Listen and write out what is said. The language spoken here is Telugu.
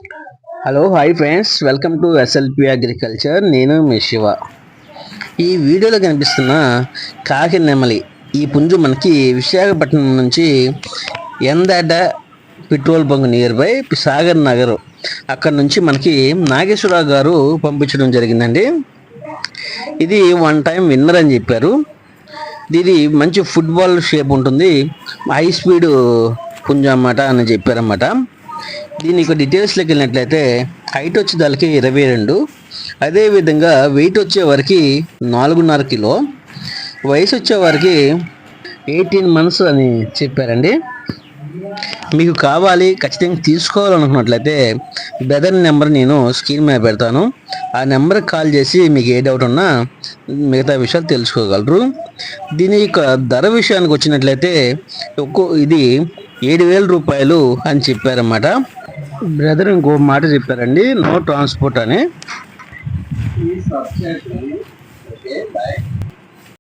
Hello hi friends, welcome to SLP agriculture. నేను మీ శివ. ఈ వీడియోలో కనిపిస్తున్న కాకి నెమలి ఈ పుంజు మనకి విశాఖపట్నం నుంచి Endada petrol bunk near by Sagar Nagar అక్కడ నుంచి మనకి నాగేశ్వరరావు గారు పంపించడం జరిగిందండి. ఇది వన్ టైం విన్నర్ అని చెప్పారు. ఇది మంచి ఫుట్బాల్ షేప్ ఉంటుంది, హై స్పీడ్ పుంజు అన్నమాట అని చెప్పారన్నమాట. దీని యొక్క డీటెయిల్స్లోకి వెళ్ళినట్లయితే హైట్ వచ్చేదానికి 22, అదేవిధంగా వెయిట్ వచ్చేవారికి 4.5 కిలో, వయసు వచ్చేవారికి 18 months అని చెప్పారండి. మీకు కావాలి, ఖచ్చితంగా తీసుకోవాలనుకున్నట్లయితే బ్రదర్ నెంబర్ నేను స్క్రీన్ మీద పెడతాను. ఆ నెంబర్కి కాల్ చేసి మీకు ఏ డౌట్ ఉన్నా మిగతా విషయాలు తెలుసుకోగలరు. దీని యొక్క ధర విషయానికి వచ్చినట్లయితే ఇది 7,000 రూపాయలు అని చెప్పారన్నమాట. బ్రదర్ ఇంకో మాట చెప్పారండి, నో ట్రాన్స్పోర్ట్ అని.